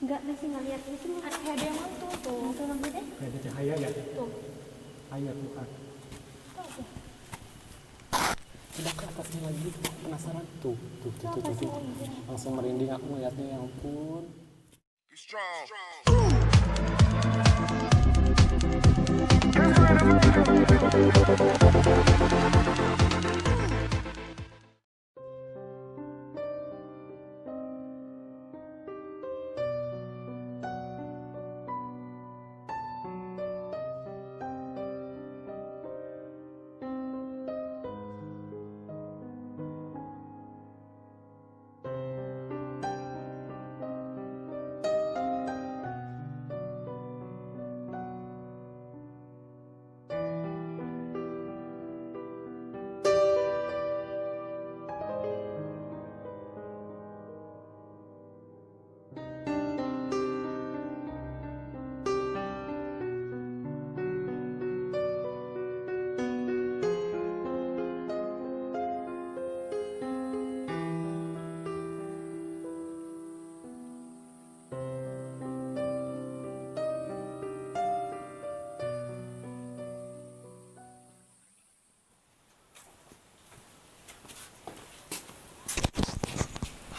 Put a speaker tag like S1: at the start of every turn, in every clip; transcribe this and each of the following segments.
S1: Enggak, masih nggak lihat itu.
S2: Ada yang mantul tuh.
S1: Mantul maksudnya?
S3: Ada cahaya ya?
S2: Tuh.
S3: Cahaya Tuhan. Udah ke atasnya lagi, penasaran tuh. Langsung merinding aku ngeliatnya, ya ampun.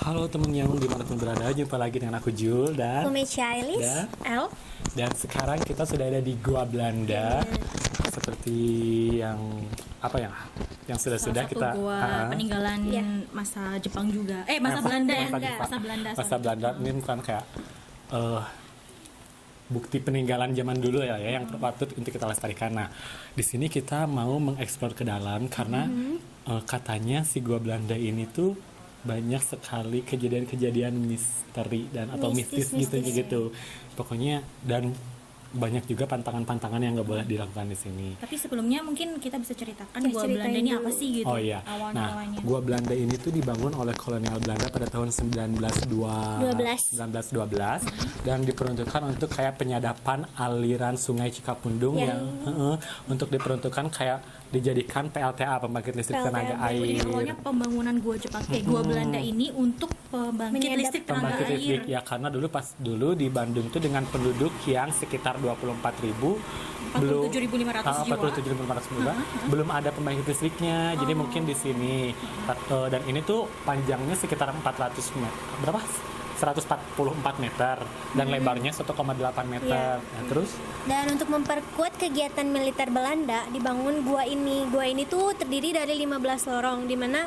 S3: Halo temen yang dimanapun berada, jumpa lagi dengan aku Jul dan
S1: Mecha Elis, L.
S3: Dan sekarang kita sudah ada di Gua Belanda. Seperti yang apa ya, yang sudah kita
S2: gua peninggalan masa Jepang juga. Masa Belanda ya. Masa Belanda.
S3: Ini bukan kayak bukti peninggalan zaman dulu ya yang patut untuk kita lestarikan. Nah, di sini kita mau mengeksplor ke dalam karena katanya si Gua Belanda ini tuh banyak sekali kejadian-kejadian misteri dan atau mistis gitu. Pokoknya dan banyak juga pantangan-pantangan yang nggak boleh dilakukan di sini.
S2: Tapi sebelumnya mungkin kita bisa ceritakan Gua Belanda ini apa sih gitu.
S3: Oh iya. Nah, Gua Belanda ini tuh dibangun oleh kolonial Belanda pada tahun 1912 dan diperuntukkan untuk kayak penyadapan aliran Sungai Cikapundung yang untuk diperuntukkan kayak dijadikan PLTA, pembangkit listrik tenaga air.
S2: Jadi awalnya pembangunan Gua Jepang Gua Belanda ini untuk pembangkit listrik tenaga air.
S3: Ya karena dulu di Bandung tuh dengan penduduk yang sekitar 24.000
S2: 47.500 jiwa.
S3: Belum ada pembangkit listriknya. Jadi mungkin di sini dan ini tuh panjangnya sekitar 400 meter. Berapa? 144 meter dan lebarnya 1,8 meter. Nah, terus
S1: Dan untuk memperkuat kegiatan militer Belanda dibangun gua ini. Gua ini tuh terdiri dari 15 lorong di mana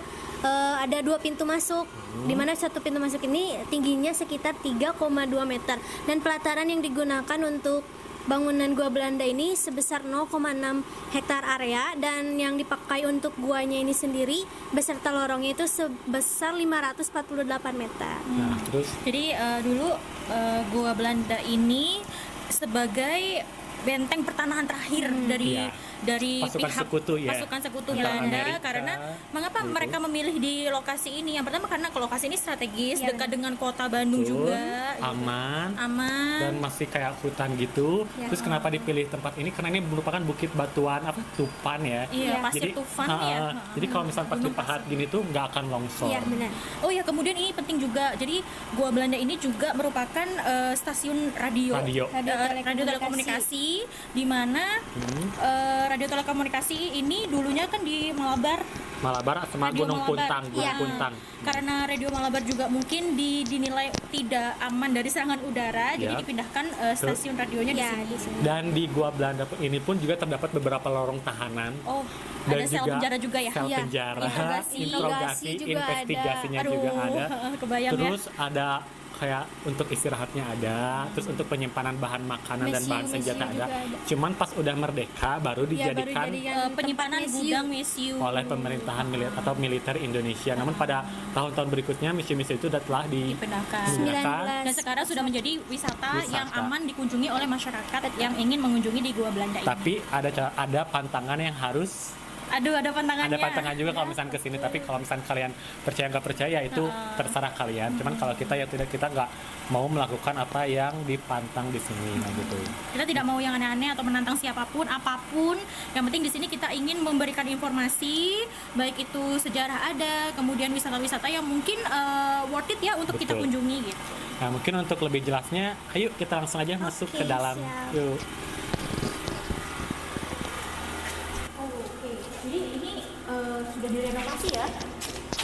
S1: ada 2 pintu masuk. Di mana satu pintu masuk ini tingginya sekitar 3,2 meter dan pelataran yang digunakan untuk bangunan gua Belanda ini sebesar 0,6 hektar area dan yang dipakai untuk guanya ini sendiri beserta lorongnya itu sebesar 548 meter.
S3: Nah, terus
S2: Jadi dulu Gua Belanda ini sebagai benteng pertahanan terakhir dari
S3: pasukan
S2: pihak pasukan sekutu Belanda.
S3: Amerika,
S2: Karena mengapa mereka memilih di lokasi ini? Yang pertama karena lokasi ini strategis, dekat dengan kota Bandung juga,
S3: aman
S2: dan
S3: masih kayak hutan gitu. Terus kenapa dipilih tempat ini? Karena ini merupakan bukit batuan Tupan ya.
S2: Pasir Tufan ya.
S3: Jadi kalau misalnya pas dipahat gini tuh nggak akan longsor.
S1: Iya, benar.
S2: Oh ya, kemudian ini penting juga. Jadi Gua Belanda ini juga merupakan stasiun radio telekomunikasi di mana radio telekomunikasi ini dulunya kan di Malabar
S3: sama Gunung Puntang.
S2: Karena radio Malabar juga mungkin dinilai tidak aman dari serangan udara, jadi dipindahkan stasiun radionya di sini.
S3: Dan di Gua Belanda ini pun juga terdapat beberapa lorong tahanan.
S2: Ada sel penjara juga ya.
S3: Sel penjara, interogasi, investigasinya
S2: ada.
S3: juga ada.
S2: Kebayang
S3: Terus ada kayak untuk istirahatnya ada, terus untuk penyimpanan bahan makanan dan bahan senjata ada. Cuman pas udah merdeka baru dijadikan
S2: penyimpanan gudang museum
S3: oleh pemerintahan militer Indonesia. Namun pada tahun-tahun berikutnya museum-museum itu telah dipindahkan
S2: dan sekarang sudah menjadi wisata yang aman dikunjungi oleh masyarakat yang ingin mengunjungi di Gua Belanda ini.
S3: Tapi ada pantangan yang harus
S2: Aduh, ada pantangannya.
S3: Ada pantangan juga kalau misalnya ke sini, tapi kalau misalnya kalian percaya nggak percaya itu terserah kalian. Cuman kalau kita ya tidak, kita nggak mau melakukan apa yang dipantang di sini gitu.
S2: Kita tidak mau yang aneh-aneh atau menantang siapapun, apapun. Yang penting di sini kita ingin memberikan informasi, baik itu sejarah ada, kemudian wisata-wisata yang mungkin worth it ya untuk kita
S3: Betul.
S2: kunjungi gitu.
S3: Nah mungkin untuk lebih jelasnya, ayo kita langsung aja masuk ke dalam.
S1: siap.
S3: Yuk.
S2: Oke, jadi ini sudah direnovasi ya?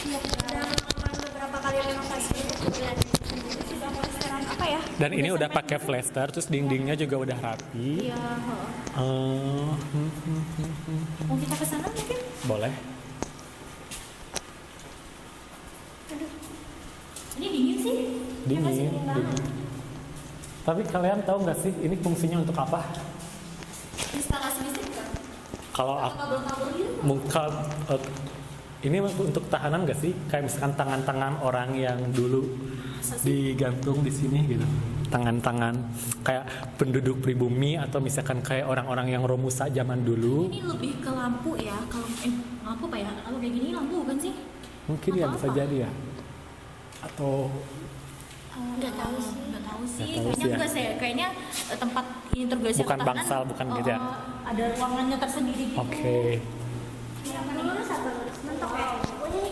S1: Iya, udah melakukan beberapa kali renovasi kemudian
S2: Sudah mulai sekarang apa ya?
S3: Dan ini udah pakai plaster, terus dindingnya juga udah rapi.
S2: Iya. Mau kita ke sana mungkin?
S3: Boleh.
S2: Ini dingin sih.
S3: Dingin. Tapi kalian tahu nggak sih ini fungsinya untuk apa?
S2: Instalasi listrik kan?
S3: Kalau aku
S2: Kabel-kabel gitu.
S3: muka ini untuk tahanan nggak sih? Kayak misalkan tangan-tangan orang yang dulu digantung di sini gitu. Tangan-tangan kayak penduduk pribumi atau misalkan kayak orang-orang yang Romusa zaman dulu.
S2: Ini lebih ke lampu ya. Kalau lampu apa ya? Kalau kayak gini lampu bukan sih?
S3: Mungkin ya bisa jadi ya. Atau
S1: nggak tahu sih.
S2: Nggak tahu sih.
S3: Nggak tahu
S2: Kayaknya
S3: sih ya.
S2: enggak sih. Kayaknya tempat interogasi
S3: Bukan
S2: tahanan,
S3: bangsal, bukan gitu ya?
S2: Ada ruangannya tersendiri gitu.
S3: oke.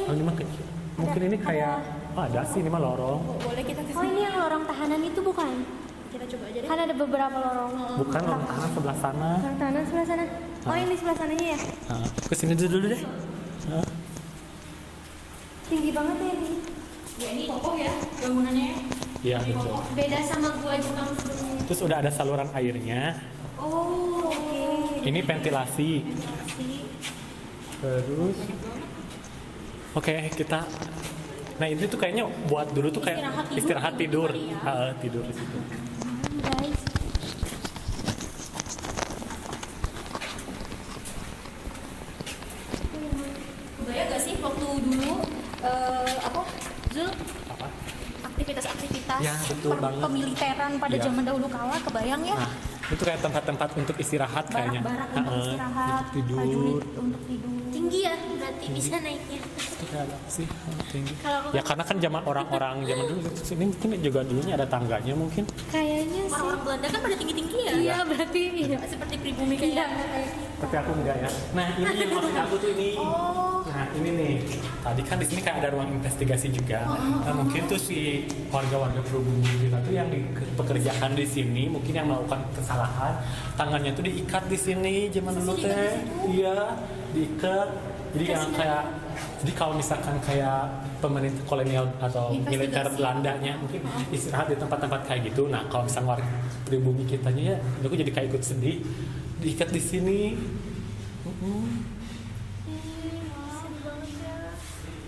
S3: Oh, ini mah kecil. Mungkin ini kayak ada sih ini mah lorong.
S2: Boleh kita ke
S1: Oh, ini yang lorong tahanan itu bukan?
S2: Kita coba aja deh.
S1: Kan ada beberapa lorong.
S3: Bukan lorong tahanan sebelah sana.
S1: Lorong tahanan sebelah sana. Oh, ini sebelah sananya ya?
S3: Nah, ke sini dulu deh. Nah,
S1: Tinggi banget ya ini.
S2: Ya ini kokoh ya bangunannya.
S3: iya betul.
S1: Beda sama gua Jepang sebelumnya.
S3: Terus udah ada saluran airnya.
S1: Oh, oke.
S3: Ini ventilasi. Terus, oke kita. Nah ini tuh kayaknya buat dulu tuh kayak istirahat tidur, tidur di situ.
S1: Guys.
S2: Kebayang gak sih waktu dulu apa Zul
S3: Apa?
S2: aktivitas
S3: Ya, betul banget.
S2: pemiliteran pada
S3: Ya.
S2: zaman dahulu kala, kebayang ya?
S3: Nah itu kayak tempat-tempat untuk istirahat kayaknya.
S2: Barak-barak untuk istirahat,
S3: Untuk tidur.
S2: prajurit untuk tidur.
S1: Tinggi ya, berarti bisa naiknya.
S3: Itu kayak apa sih? Tinggi.
S1: Kalau aku
S3: Ya karena kan zaman orang-orang zaman dulu ini mungkin juga dulunya ada tangganya mungkin.
S1: kayaknya sih.
S2: Orang-orang Belanda kan pada tinggi-tinggi ya?
S1: Iya, berarti iya.
S2: Seperti pribumi kayak
S3: Tapi aku enggak ya. Nah ini yang maksud aku tuh ini. Nah ini nih. Tadi kan di sini kayak ada ruang investigasi juga. Nah mungkin tuh si warga-warga pribumi kita tuh yang dipekerjakan di sini mungkin yang melakukan kesalahan tangannya tuh diikat di sini zaman dulu teh. Iya diikat. Jadi yang kayak jadi kalau misalkan kayak pemerintah kolonial atau militer Belandanya mungkin istirahat di tempat-tempat kayak gitu. Nah kalau misalnya warga pribumi kitanya ya, aku jadi kayak ikut sedih diikat di sini.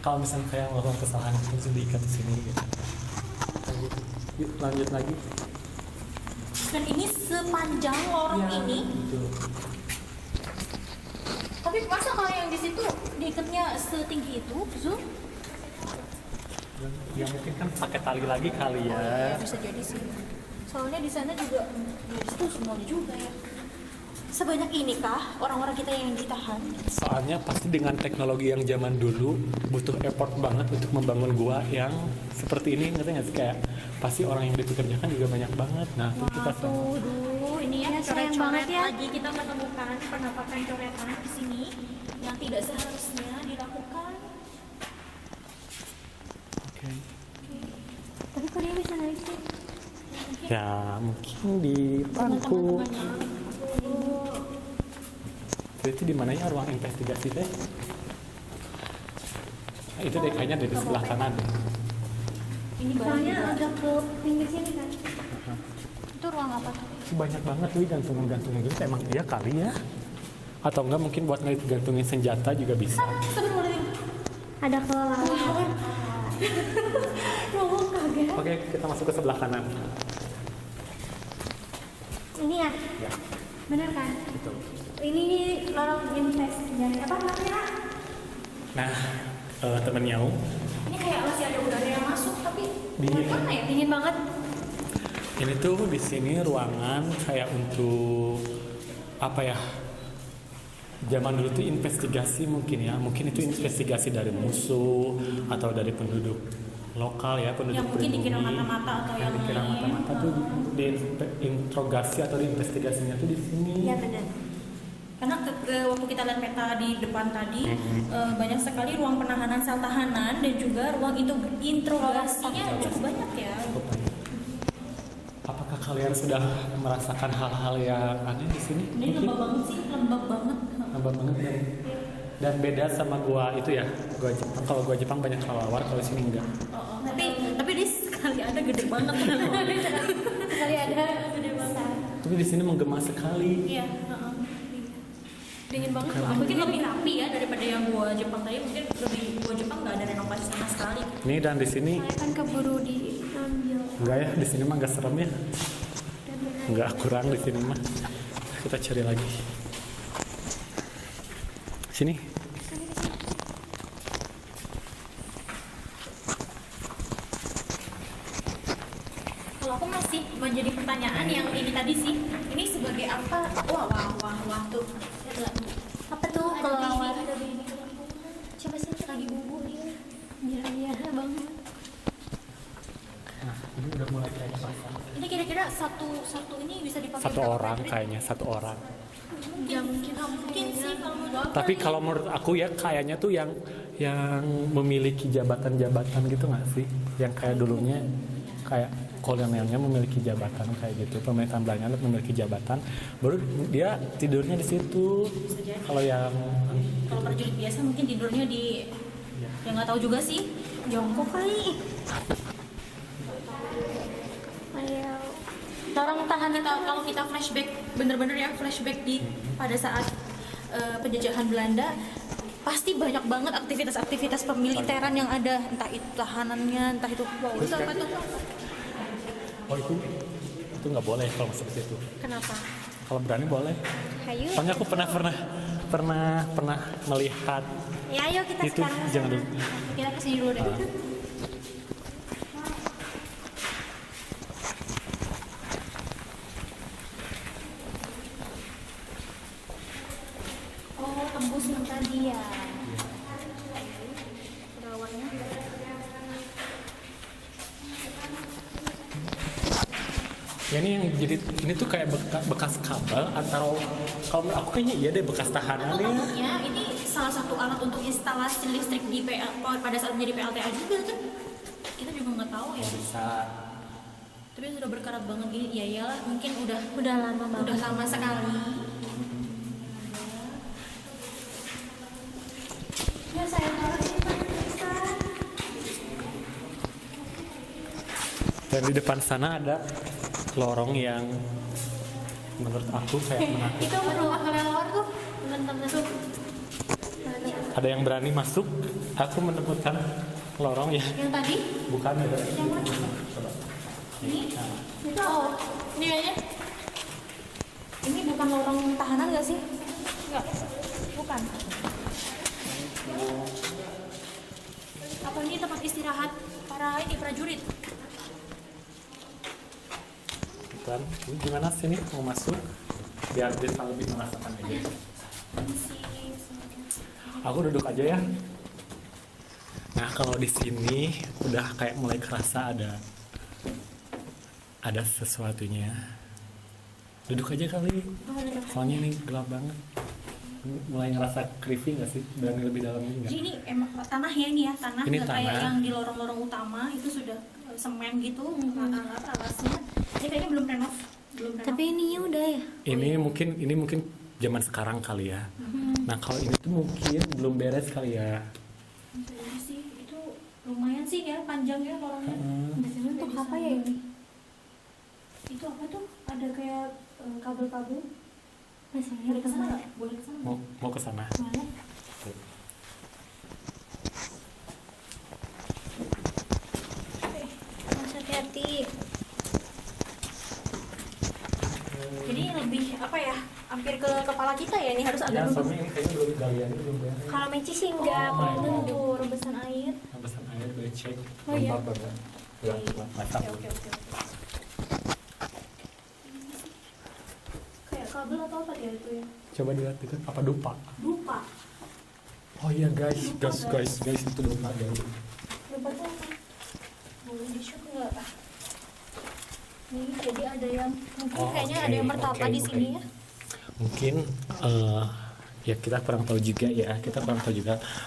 S3: Kalau misalnya kayak melakukan kesalahan itu diikat di sini. Gitu. Yuk lanjut lagi.
S2: dan ini sepanjang lorong ini.
S3: Betul.
S2: Tapi masa kalau yang di situ diikatnya setinggi itu, Zul?
S3: Ya mungkin kan pakai tali lagi kali ya.
S2: Ya bisa jadi sih. Soalnya di sana juga di situ semuanya juga ya. Sebanyak inikah orang-orang kita yang ditahan?
S3: Soalnya pasti dengan teknologi yang zaman dulu butuh effort banget untuk membangun gua yang seperti ini, ngerti nggak sih? Kayak pasti orang yang dipekerjakan juga banyak banget. Nah itu kita
S2: Tuh, duh, ini ya
S1: Ya, sayang
S2: coret-coret
S1: banget ya.
S2: lagi kita menemukan penampakan coretan di sini yang tidak seharusnya dilakukan.
S3: Oke.
S1: Tapi kok dia bisa naik sih?
S3: Ya mungkin di bangku. Itu di mana ya ruang investigasi teh? Nah, itu deh kayaknya dari sebelah kanan.
S2: Ini
S1: Soalnya
S2: barang
S1: agak ke pinggir sini kan.
S2: itu ruang apa tuh?
S3: Banyak banget tuh gantungan-gantungan gitu. Emang iya kali ya? Atau enggak mungkin buat ngegantungin senjata juga bisa.
S1: Ada kelelawar. Ngomong kaget.
S3: Oke, kita masuk ke sebelah kanan.
S1: Ini ya?
S3: Ya,
S1: Bener kan?
S3: betul.
S1: Ini lorong investigasi apa namanya?
S3: Nah, temen Nyau,
S2: Ini kayak masih ada udara yang masuk tapi
S3: Di-
S2: bagaimana ya?
S1: Dingin banget.
S3: ini tuh di sini ruangan kayak untuk apa ya? zaman dulu tuh investigasi mungkin ya, mungkin itu investigasi dari musuh atau dari penduduk lokal ya, penduduk
S2: Yang mungkin dikira
S3: pribumi.
S2: mata-mata atau yang
S3: dikira
S2: lain.
S3: mata-mata tuh diinterogasi atau diinvestigasinya tuh di sini.
S1: Ya benar.
S2: Karena waktu kita lihat peta di depan tadi, banyak sekali ruang penahanan sel tahanan dan juga ruang interogasinya cukup banyak ya.
S3: Apakah kalian sudah merasakan hal-hal yang aneh di sini?
S2: Ini lembab banget sih, lembab banget.
S3: Lembab banget dan beda sama gua itu ya, gua Jepang. Kalau gua Jepang banyak kelelawar, kalau sini enggak.
S2: Oh, tapi dia sekali ada gede banget.
S1: Sekali ada
S2: Gede banget.
S3: Tapi di sini menggema sekali.
S2: Iya. Dingin banget. Mungkin lebih rapi ya daripada yang gua Jepang tadi. Mungkin lebih gua Jepang nggak ada renovasi sama sekali.
S3: Nih dan di sini
S1: saya kan keburu diambil.
S3: enggak ya, di sini mah enggak serem ya. Enggak kurang di sini mah. Kita cari lagi. Sini.
S2: Kalau aku masih menjadi pertanyaan yang ini tadi sih. Ini sebagai apa? Wah tuh.
S1: Apa tuh kelelawar?
S2: Coba sih lagi bumbu dia.
S1: Iya banget.
S3: Nah, ini udah mulai kayak pasang.
S2: Ini kira-kira satu ini bisa dipakai
S3: Satu
S2: berapa
S3: orang
S2: prajurit?
S3: kayaknya, satu orang.
S2: Mungkin sih kalau menurut
S3: Tapi kalau menurut aku ya kayaknya tuh yang memiliki jabatan-jabatan gitu nggak sih? Yang kayak dulunya kayak kolonelnya memiliki jabatan kayak gitu, pemerintahan Belanda memiliki jabatan, baru dia tidurnya di situ. Kalau yang
S2: kalau prajurit biasa mungkin tidurnya di yang nggak tahu juga sih, jongkok kali.
S1: Ayo.
S2: Orang tahan kita kalau kita flashback bener-bener ya flashback di pada saat penjajahan Belanda pasti banyak banget aktivitas-aktivitas pemiliteran yang ada, entah itu tahanannya, entah itu itu apa tuh?
S3: oh itu nggak boleh kalau masuk ke situ.
S1: Kenapa?
S3: Kalau berani boleh.
S1: Ayo.
S3: Soalnya aku pernah melihat
S1: Ya ayo kita
S3: itu.
S1: sekarang.
S3: Jangan dulu.
S2: Kita kesini dulu deh. Oh, tembus yang tadi ya. Dawarnya.
S3: Ya ini yang jadi ini tuh kayak bekas kabel atau kalau menurut aku kayaknya iya deh bekas tahanan ya.
S2: Tampaknya ini salah satu alat untuk instalasi listrik di pada saat menjadi PLTA juga kan. Kita juga nggak tahu ya.
S3: Bisa.
S2: Tapi sudah berkarat banget gini, ya iyalah mungkin udah
S1: lama banget.
S2: udah lama sekali.
S1: Ya saya
S3: Dan di depan sana ada lorong yang menurut aku kayak menakutkan.
S2: Itu rumah kelelawar tuh, teman-teman tuh.
S3: Ada yang berani masuk, aku menemukan lorong ya.
S2: Yang tadi?
S3: Bukan ada.
S2: Yang mana?
S3: Coba.
S2: Ini? Itu oh, ini kayaknya. Ini bukan lorong tahanan nggak sih? Nggak, bukan. Apa ini tempat istirahat para ini prajurit?
S3: Bukan. Ini gimana sih nih mau masuk? Biar dia lebih merasakan aja. Aku duduk aja ya. Nah kalau di sini udah kayak mulai kerasa ada sesuatunya. Duduk aja kali. Soalnya ini gelap banget. Mulai ngerasa creepy nggak sih? Berani lebih dalamnya
S2: Jadi
S3: nggak?
S2: ini emang tanahnya ini ya, tanah
S3: Ini
S2: nggak kayak
S3: tanah.
S2: yang di lorong-lorong utama itu sudah semen gitu, alasnya. Ini kayaknya belum renov.
S1: Tapi ininya udah ya.
S3: Ini mungkin zaman sekarang kali ya. Nah kalau ini tuh mungkin belum beres kali ya.
S2: Jadi sih itu lumayan sih ya panjang ya lorongnya.
S1: Biasanya untuk apa ya ini?
S2: Itu apa tuh? Ada kayak kabel-kabel.
S1: Biasanya
S2: Boleh ke sana nggak? Boleh ke sana.
S3: Mau ke sana.
S1: Boleh. Mas hati-hati.
S2: Jadi lebih apa ya? Hampir ke kepala kita ya, ini harus
S3: Ya
S2: agak
S3: soalnya ini kayaknya belum galiannya belum beres.
S1: Kalau Meci sih enggak
S2: Oh,
S1: belum tentu.
S2: tuh rebesan air.
S3: Habisan air boleh cek.
S2: Oh, iya.
S3: Lembab banget. Ya, mantap.
S2: Oke. Kayak kabel jungle atau apa dia itu ya?
S3: Coba dilihat itu apa dupa?
S2: Dupa.
S3: Oh iya guys itu dupa guys.
S2: Dupa tuh apa? Boleh di shoot nggak? Nih jadi ada yang mungkin
S3: Oh,
S2: kayaknya
S3: oke,
S2: ada yang mertapa
S3: oke,
S2: di sini
S3: oke.
S2: ya.
S3: Mungkin ya kita kurang tahu juga ya,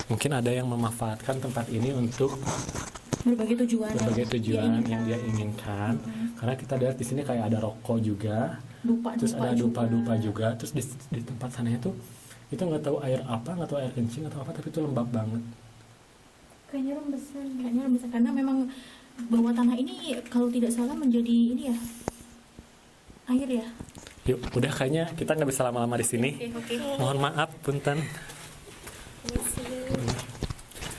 S3: mungkin ada yang memanfaatkan tempat ini untuk
S2: Berbagai tujuan.
S3: berbagai
S2: dia
S3: tujuan
S2: inginkan.
S3: yang dia inginkan. Karena kita lihat di sini kayak ada rokok juga,
S2: Dupa.
S3: terus ada dupa-dupa juga, terus di tempat sananya tuh itu nggak tahu air apa, nggak tahu air kencing atau apa, tapi itu lembab banget.
S1: Kayaknya rembesan.
S2: Kayaknya bisa karena memang bawah tanah ini kalau tidak salah menjadi ini ya air ya.
S3: Yuk, udah kayaknya kita nggak bisa lama-lama di sini.
S2: Oke.
S3: Mohon maaf, punten.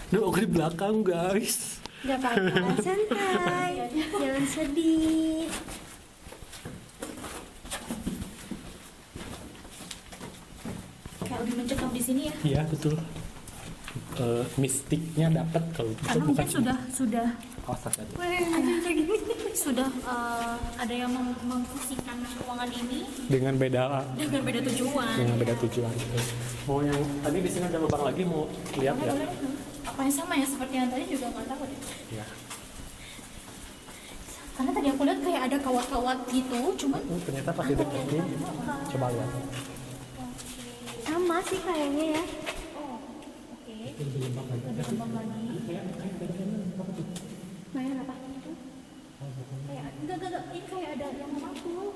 S3: Duh, aku di belakang guys.
S1: Gak apa-apa, santai. Jangan sedih.
S2: Kayak lebih mencekam di sini ya.
S3: Iya betul. Mistiknya dapat kalau itu
S2: Karena
S3: bukan
S2: mungkin sudah
S3: kawasan tadi.
S2: sudah ada yang memfungsikan ruangan ini
S3: Dengan beda
S2: dengan beda tujuan.
S3: tujuan. Mau yang tadi di sini ada lubang lagi, mau lihat ya?
S2: Apa yang sama ya seperti yang tadi juga nggak tahu deh.
S3: Ya.
S2: Karena tadi aku lihat kayak ada kawat-kawat gitu, cuman
S3: Ternyata pas dideketin, coba lihat.
S1: Sama sih kayaknya ya. Main apa?
S2: kayak enggak ini kayak ada yang mantul.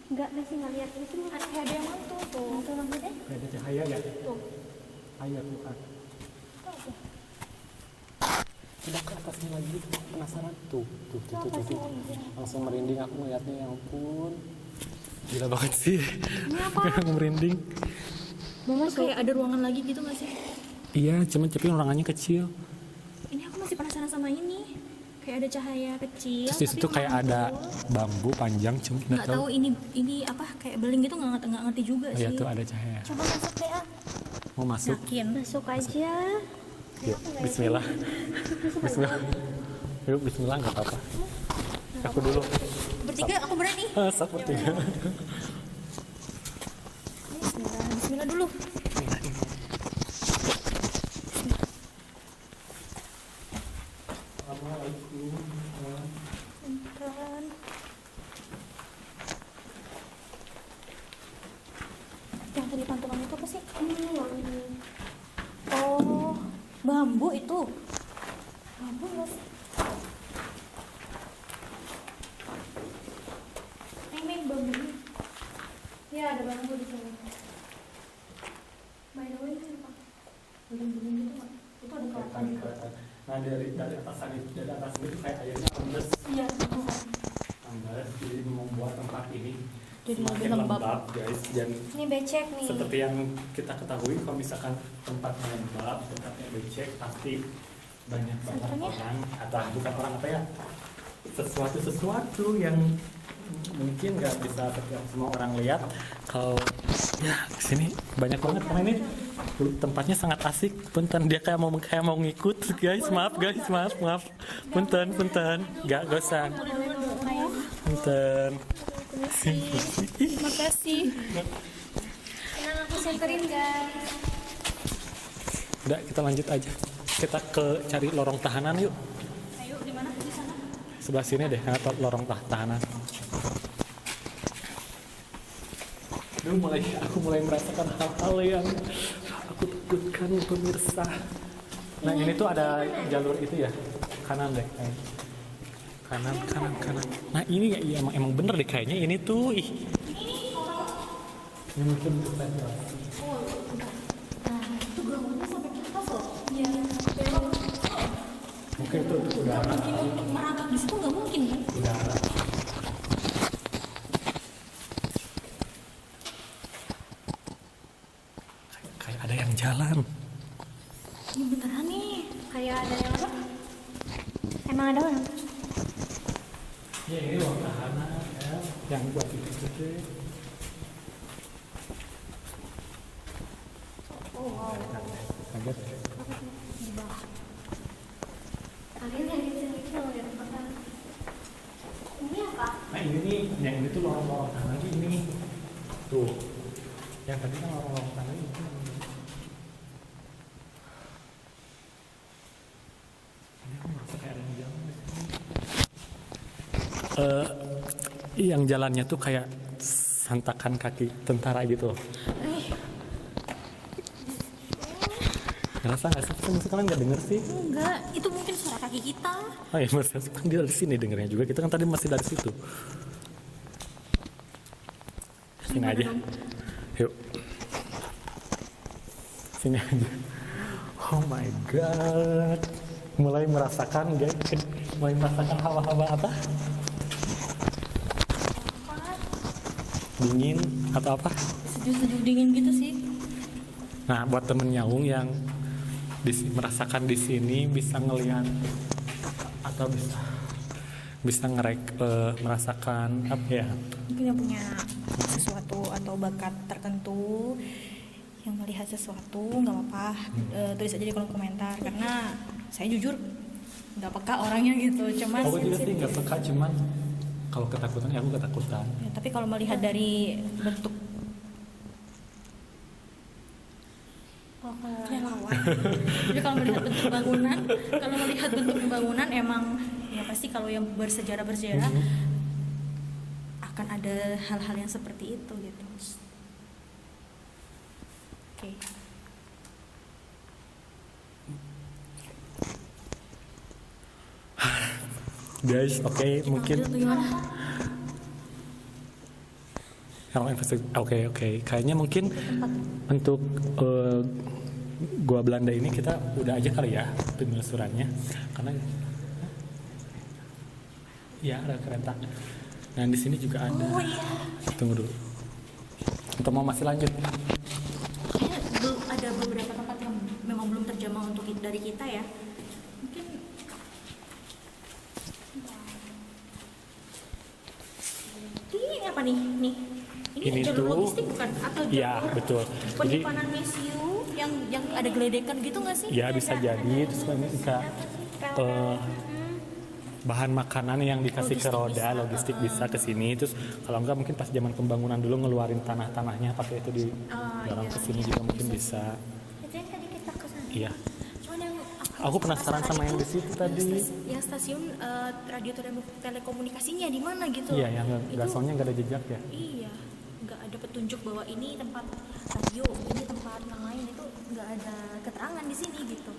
S1: Enggak, masih nggak lihat itu.
S2: Kayak ada yang mantul tuh. Mantul rambutnya.
S3: Kayak ada cahaya ya?
S2: Tuh.
S3: Cahaya bukan. Udah ke atasnya lagi, penasaran tuh. Langsung merinding aku ngeliatnya, ya ampun. Gila banget sih.
S2: Ini apa?
S3: Aku merinding.
S2: Itu kayak ada ruangan lagi gitu nggak sih?
S3: Iya, cuman tapi ruangannya kecil.
S2: Ini aku masih penasaran sama ini. Kayak ada cahaya kecil.
S3: Terus di situ
S2: tapi
S3: kayak ada bambu panjang, cuma nggak
S2: nggak
S3: tahu.
S2: tahu ini apa kayak beling gitu nggak ngerti juga
S3: Oh iya
S2: sih.
S3: tuh ada cahaya.
S1: Coba masuk deh, ah.
S3: Mau masuk?
S2: Yakin.
S1: Masuk aja.
S3: Yuk, Bismillah. Bismillah. Yuk, Bismillah nggak apa-apa. Aku dulu.
S2: Bertiga aku berani.
S3: Satu tiga.
S2: Bismillah dulu. Kan. Yang tadi pantulan itu apa sih? Oh, bambu itu. Bambu nggak sih? Main bambu. Ya ada bambu di sini. By the way ini apa? Beling-beling gitu nggak? Itu ada kelapa juga.
S3: Nah dari atas itu kayak airnya ambes,
S2: Iya.
S3: jadi membuat tempat ini
S2: Jadi
S3: semakin
S2: lebih lembab.
S3: lembab guys. Dan
S1: Ini becek nih.
S3: seperti yang kita ketahui, kalau misalkan tempatnya lembab, tempatnya becek, pasti banyak banget
S2: Sebenarnya-
S3: orang, atau bukan orang apa ya, sesuatu yang mungkin nggak bisa setiap semua orang lihat. Kalau ya sini banyak banget karena ini tempatnya sangat asik. Punten, dia kayak mau ngikut guys. Maaf guys, maaf. Punten, nggak usah. Punten.
S2: Terima kasih.
S1: Tenang, aku senterin guys.
S3: Udah, kita lanjut aja. Kita ke cari lorong tahanan yuk.
S2: Ayo di mana? Di sana.
S3: Sebelah sini deh, atau lorong tahanan. Duh, aku mulai merasakan hal-hal yang aku takutkan pemirsa. Nah ini tuh ada jalur itu ya, kanan deh kayaknya. Kanan. Nah ini ya iya, emang bener deh kayaknya ini tuh. Ini mungkin spekulasi.
S2: Itu bangunnya sampai ke atas loh. Iya.
S3: Mungkin itu untuk udara.
S2: Untuk merangkak di situ nggak mungkin kan?
S3: Udara. Kayak ada yang jalan.
S2: Ini beneran nih.
S1: Kayak ada yang apa? Emang ada orang?
S3: Ya ini ruang tahanan ya, yang buat gede-gede.
S1: Oh wow.
S3: Kaget.
S1: Kalian yang di sini kalau lihat apa? Ini apa?
S3: Nah ini nih, yang ini tuh lorong-lorong tahanan lagi ini. Tuh, yang tadi kan lorong-lorong sana itu. Ini aku merasa kayak ada yang jalan di sini. Yang jalannya tuh kayak santakan kaki tentara gitu. Ngerasa nggak sih? Masa kalian nggak denger sih?
S2: Enggak, itu mungkin suara kaki kita.
S3: Oh iya, mas kan dia dari sini dengernya juga. Kita kan tadi masih dari situ. Sini aja. Yuk. Sini aja. Oh my god. Mulai merasakan guys. Mulai merasakan hawa-hawa apa? Dingin atau apa?
S2: Sejuk-sejuk dingin gitu sih.
S3: Nah, buat temen Nyaung yang merasakan di sini bisa ngelihat atau bisa merasakan apa ya?
S2: Mungkin yang punya sesuatu atau bakat tertentu yang melihat sesuatu nggak apa-apa, tulis aja di kolom komentar karena saya jujur nggak peka orangnya gitu, cuman
S3: Aku juga sih nggak peka, cuman kalau ketakutan ya aku ketakutan.
S2: ya, tapi kalau melihat dari bentuk relawan jadi kalau melihat bentuk bangunan, kalau melihat bentuk bangunan emang ya pasti kalau yang bersejarah akan ada hal-hal yang seperti itu gitu. Oke.
S3: Guys, oke, mungkin
S2: Lanjut atau gimana?
S3: Oke. Kayaknya mungkin untuk gua Belanda ini kita udah aja kali ya penelusurannya, karena ya ada kereta. Nah di sini juga ada.
S2: Oh iya.
S3: Tunggu dulu. Atau mau masih lanjut?
S2: Kayaknya ada beberapa tempat yang memang belum terjamah untuk dari kita ya. Mungkin ini apa nih? Ini jalur
S3: tuh-
S2: logistik bukan? Atau jalur
S3: Iya betul. Jadi
S2: penyimpanan mesiu yang ada geledekan gitu nggak sih?
S3: ya bisa jadi terus kan bisa bahan makanan yang dikasih ke roda logistik bisa ke sini, terus kalau enggak mungkin pas zaman pembangunan dulu ngeluarin tanahnya pakai itu di dorong ke sini juga mungkin bisa.
S1: Itu yang tadi kita kesana.
S3: Iya.
S2: Cuman yang
S3: Aku penasaran sama yang di situ tadi.
S2: yang stasiun radio telekomunikasinya di mana gitu.
S3: Iya, yang nggak soalnya nggak ada jejak ya.
S2: Iya, nggak ada petunjuk bahwa ini tempat radio, ini tempat yang lain, itu nggak ada keterangan di sini gitu.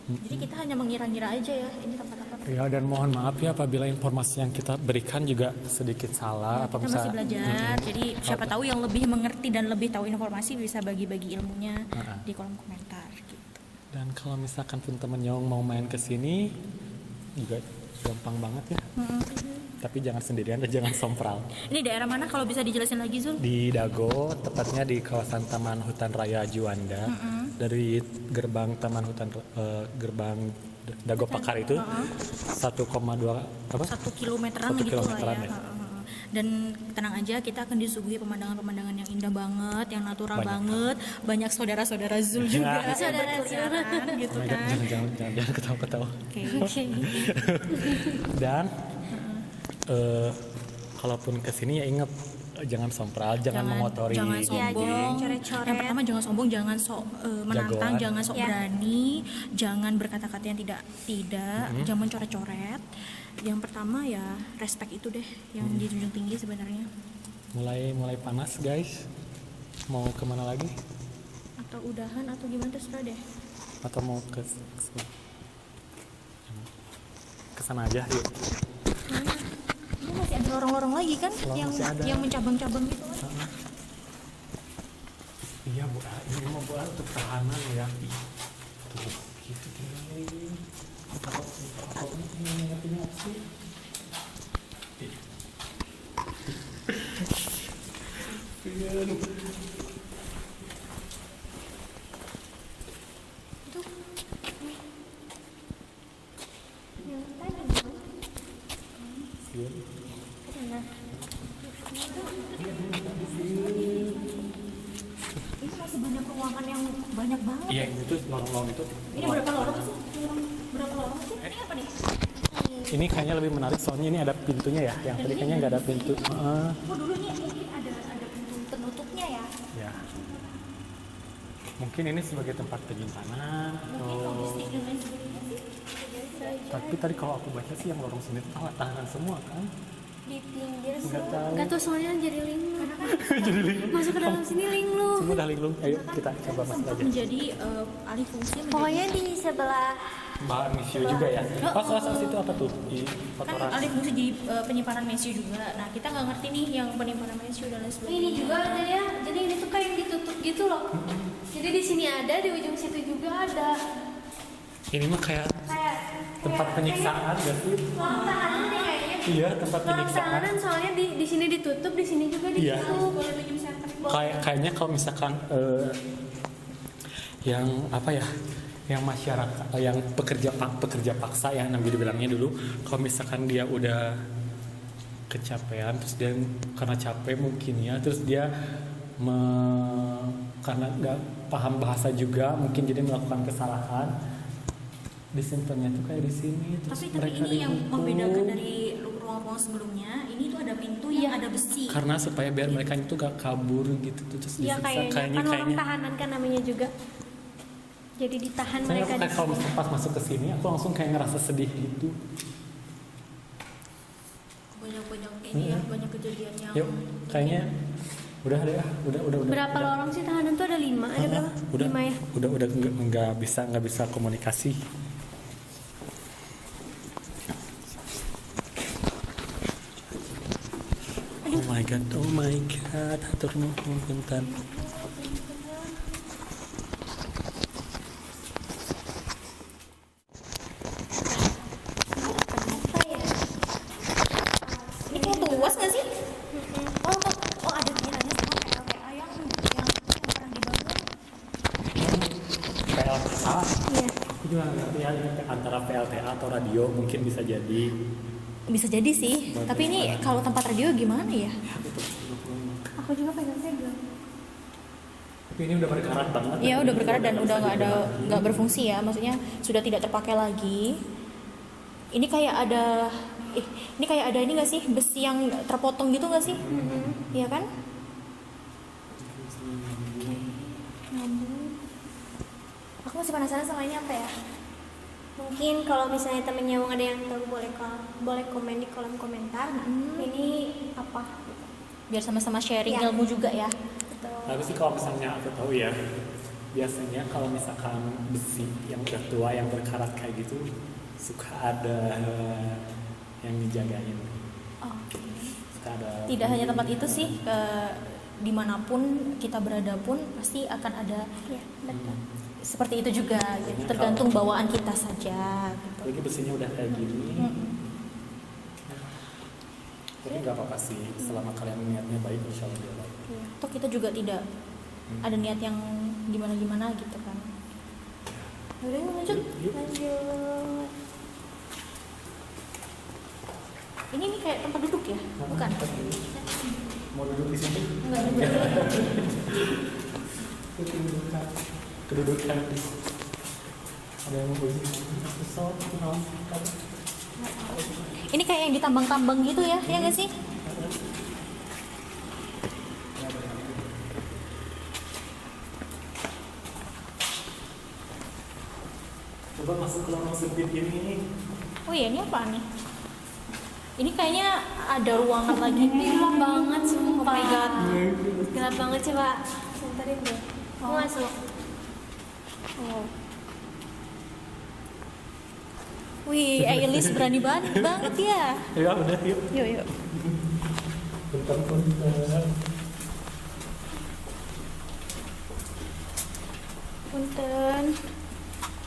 S2: Jadi kita hanya mengira-ngira aja ya ini tempat apa.
S3: Ya dan mohon maaf ya apabila informasi yang kita berikan juga sedikit salah apa
S2: Kita masih belajar, jadi siapa tahu yang lebih mengerti dan lebih tahu informasi bisa bagi-bagi ilmunya di kolom komentar gitu.
S3: Dan kalau misalkan pun temen Nyong mau main ke sini juga gampang banget ya. Tapi jangan sendirian dan jangan sompral.
S2: Ini daerah mana kalau bisa dijelasin lagi Zul?
S3: Di Dago, tepatnya di kawasan Taman Hutan Raya Juanda. Dari gerbang Taman Hutan gerbang Dago Pakar itu 1,2 apa?
S2: 1 kilometeran
S3: 1
S2: gitu lah
S3: kilometeran
S2: ya.
S3: ya.
S2: Dan tenang aja, kita akan disuguhi pemandangan-pemandangan yang indah banget, yang natural
S3: Banyak.
S2: banget, banyak saudara-saudara Zul juga,
S3: Ya.
S2: saudara-saudara gitu
S3: Oh my God,
S2: kan.
S3: jangan ketawa-ketawa.
S2: Oke.
S3: Dan kalaupun kesini ya ingat jangan sompral, jangan mengotori
S2: jangan
S3: dinding.
S2: sombong.
S1: coret-coret.
S2: Yang pertama jangan sombong, jangan sok menantang,
S3: Jagoan.
S2: jangan sok
S1: Ya.
S2: berani, jangan berkata-kata yang tidak, jangan coret-coret. Yang pertama ya respect itu deh yang dijunjung tinggi sebenarnya.
S3: Mulai panas guys. Mau kemana lagi?
S2: Atau udahan atau gimana terserah deh.
S3: Atau mau ke sana aja yuk.
S2: Ini masih ada lorong-lorong lagi kan yang
S3: masih ada.
S2: yang mencabang-cabang gitu kan.
S3: Iya bu, ini mau buat untuk tahanan ya. Tuh, gitu tinggalin. Apa ini ngertinya apa sih?
S2: Ini masih banyak ruangan yang banyak banget.
S3: Iya ini tuh lorong-lorong itu.
S2: Ini berapa lorong sih? Berapa lorong sih? Ini apa nih?
S3: Ini kayaknya lebih menarik soalnya ini ada pintunya ya. Yang tadi kayaknya nggak ada pintu.
S2: Oh dulu ini mungkin ada pintu penutup
S3: Mungkin ini sebagai tempat penyimpanan atau tapi tadi kalau aku baca sih yang lorong sini tuh tahanan semua kan.
S1: Di pinggir
S3: Nggak tahu.
S1: nggak tahu soalnya jadi linglung.
S3: Jadi linglung.
S1: Masuk ke dalam sini linglung.
S3: Semua udah linglung. Ayo kita coba masuk aja.
S2: menjadi alih fungsi menjadi
S1: Pokoknya di sebelah
S3: Bahan misio juga ya. Pas itu apa tuh? Di
S2: kan
S3: kotoran.
S2: alih fungsi jadi penyimpanan mesiu juga. Nah kita nggak ngerti nih yang penyimpanan mesiu dan lain sebagainya.
S1: ini juga ada ya. Jadi ini tuh kayak ditutup gitu loh. Jadi di sini ada, di ujung situ juga ada.
S3: Ini mah kayak tempat penyiksaan gak sih?
S1: Ruang tahanan nih kayaknya.
S3: Iya, tempat
S1: Ruang
S3: penyiksaan.
S1: tahanan soalnya di sini ditutup, di sini juga
S3: Iya.
S1: ditutup.
S3: Kayaknya kalau misalkan yang apa ya? Yang masyarakat, yang pekerja paksa ya namanya dibilangnya dulu. Kalau misalkan dia udah kecapean, terus dia karena capek mungkin ya, terus dia karena nggak paham bahasa juga, mungkin jadi melakukan kesalahan. Disimpannya tuh kayak di sini, terus
S2: Tapi
S3: mereka
S2: ini yang
S3: dihukum.
S2: membedakan dari ruang-ruang sebelumnya, ini tuh ada pintu yang ada besi.
S3: Karena supaya biar mereka itu gak kabur gitu tuh, terus
S1: Iya
S3: disiksa
S1: kayaknya kan orang tahanan kan namanya juga. Jadi ditahan
S3: saya
S1: mereka di
S3: kayak kalau misalnya pas masuk ke sini aku langsung kayak ngerasa sedih gitu.
S2: Banyak ini ya, banyak kejadian yang
S3: Yuk kayaknya udah deh, udah
S1: Berapa
S3: udah.
S1: lorong sih tahanan tuh ada 5? Ada berapa?
S3: udah
S1: 5 ya?
S3: udah nggak bisa komunikasi. Oh my god, hatur nuhun punten.
S2: ini kayak luas nggak sih? Oh ada kaitannya sama PLTA yang pernah dibangun.
S3: PLTA,
S1: Iya.
S3: aku juga nggak ngerti ya ini antara PLTA atau radio mungkin bisa jadi.
S2: Bisa jadi sih, tapi ini kalau tempat radio gimana ya?
S1: Aku juga pegang-pegang.
S3: Tapi ini udah berkarat banget.
S2: Iya udah berkarat dan udah nggak berfungsi ya, maksudnya sudah tidak terpakai lagi. Ini kayak ada, ini kayak ada ini nggak sih besi yang terpotong gitu nggak sih? Iya kan? Aku masih penasaran sama ini apa ya?
S1: Mungkin kalau misalnya temen nyawang ada yang tahu boleh komen di kolom komentar. Ini apa?
S2: Biar sama-sama sharing
S1: Ya.
S2: ilmu juga ya.
S1: Betul.
S3: Tapi sih kalau misalnya aku tahu ya, biasanya kalau misalkan besi yang udah tua yang berkarat kayak gitu suka ada yang dijagain.
S2: Oke.
S3: Suka ada.
S2: Tidak hanya tempat itu sih, dimanapun kita berada pun pasti akan ada
S1: Iya, betul.
S2: seperti itu juga. Gitu. Tergantung bawaan kita saja. Gitu.
S3: Apalagi besinya udah kayak gini. Tapi nggak apa-apa sih, selama kalian niatnya baik, insya Allah dia baik.
S2: Toh kita juga tidak ada niat yang gimana-gimana gitu kan. Udah lanjut.
S3: Yuk.
S1: Lanjut.
S2: Ini nih kayak tempat duduk ya? Bukan?
S3: Mau duduk di sini?
S2: Enggak juga.
S3: Kedudukan. Ada yang mau begini. Pesawat,
S2: Ini kayak yang ditambang-tambang gitu ya? Ya nggak sih?
S3: Coba masuk ke lorong sempit ini.
S2: Oh iya, ini apa nih? Ini kayaknya ada ruangan lagi.
S1: Gelap banget
S2: Oh
S1: sumpah.
S2: my god.
S1: Gelap banget coba. Senterin deh. Mau masuk.
S2: Oh. Wih, Ailis berani banget ya.
S3: Ya udah yuk.
S2: Yuk.
S3: Bentar.
S1: Punten.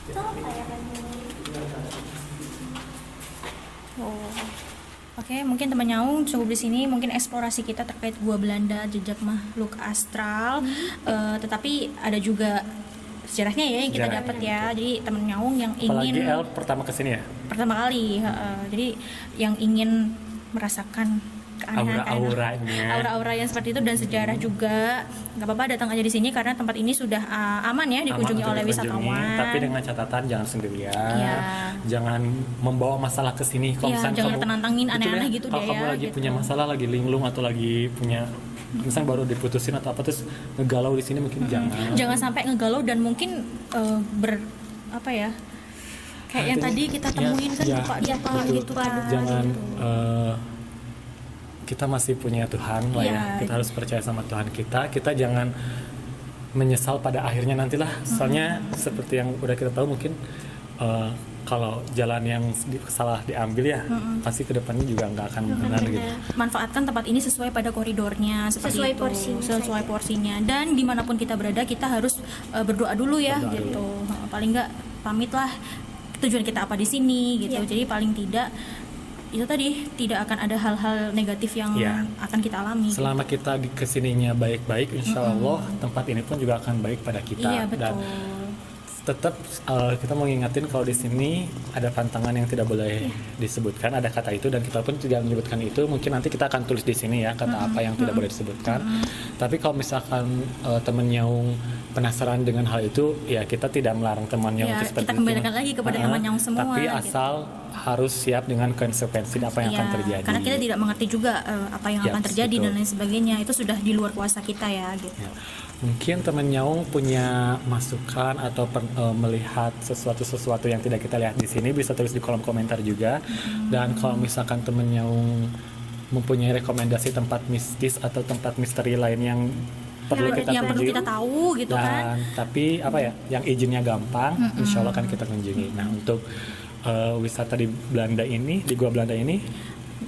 S1: Itu apa ya kan?
S2: Oh. Oke, mungkin teman nyaung cukup di sini. Mungkin eksplorasi kita terkait gua Belanda, jejak makhluk astral. Tetapi ada juga sejarahnya ya yang kita
S3: Sejarahnya,
S2: dapat ya. Jadi teman nyaung yang
S3: Apalagi
S2: ingin
S3: El pertama kesini ya.
S2: pertama kali, jadi yang ingin merasakan keanehan, aura-aura yang seperti itu dan sejarah juga, nggak apa-apa datang aja di sini karena tempat ini sudah aman ya dikunjungi
S3: Aman
S2: oleh
S3: untuk dikunjungi,
S2: wisatawan.
S3: tapi dengan catatan jangan sendirian.
S2: Iya.
S3: Jangan membawa masalah ke sini. Kalau
S2: Iya,
S3: misalnya
S2: jangan
S3: kamu
S2: tenantangin
S3: betul
S2: aneh-aneh
S3: ya,
S2: gitu
S3: kalau
S2: deh
S3: kamu
S2: ya,
S3: lagi
S2: gitu.
S3: punya masalah, lagi linglung atau lagi punya misalnya baru diputusin atau apa terus ngegalau di sini mungkin
S2: Jangan sampai ngegalau dan mungkin apa ya? Kayak yang tadi kita temuin kan lupa gitu kan.
S3: Jangan kita masih punya Tuhan lah ya. Kita harus percaya sama Tuhan kita jangan menyesal pada akhirnya nantilah. Soalnya seperti yang udah kita tahu mungkin kalau jalan yang salah diambil ya pasti kedepannya juga nggak akan benar gitu.
S2: Manfaatkan tempat ini sesuai pada koridornya,
S1: Sesuai porsinya
S2: sesuai porsinya. Dan dimanapun kita berada kita harus berdoa dulu ya gitu. Paling nggak pamit lah tujuan kita apa di sini gitu. Jadi paling tidak itu tadi tidak akan ada hal-hal negatif yang akan kita alami.
S3: Selama kita di kesininya baik-baik, insya Allah tempat ini pun juga akan baik pada kita.
S2: Iya, betul.
S3: Dan tetap kita mau ngingetin kalau di sini ada pantangan yang tidak boleh disebutkan, ada kata itu dan kita pun tidak menyebutkan itu. Mungkin nanti kita akan tulis di sini ya kata apa yang tidak boleh disebutkan. Tapi kalau misalkan teman Nyaung penasaran dengan hal itu, ya kita tidak melarang teman Nyaung
S2: Ya,
S3: seperti
S2: kita kembalikan lagi kepada teman Nyaung semua.
S3: Tapi
S2: gitu.
S3: asal harus siap dengan konsekuensi apa yang akan terjadi.
S2: Karena kita tidak mengerti juga apa yang akan terjadi dan lain sebagainya. Itu sudah di luar kuasa kita ya gitu.
S3: Ya. Mungkin teman Nyaung punya masukan atau melihat sesuatu yang tidak kita lihat di sini bisa tulis di kolom komentar juga. Dan kalau misalkan teman Nyaung mempunyai rekomendasi tempat mistis atau tempat misteri lain yang perlu kita
S2: tahu gitu kan.
S3: Tapi apa ya, yang izinnya gampang, insya Allah kan kita kunjungi. Nah untuk wisata di Belanda ini, di Gua Belanda ini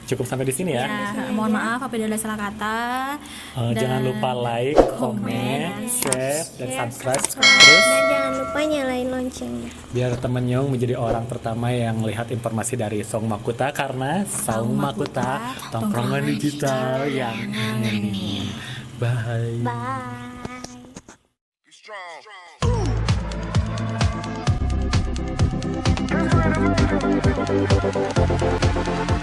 S3: cukup sampai di sini ya.
S2: Mohon maaf apabila ada salah kata.
S3: Jangan lupa like, komen, share, dan subscribe terus.
S1: Dan jangan lupa nyalain loncengnya.
S3: Biar teman Nyaung menjadi orang pertama yang melihat informasi dari Song Makuta karena Song Makuta tongkrongan digital yang ini. Bye.
S4: Bye.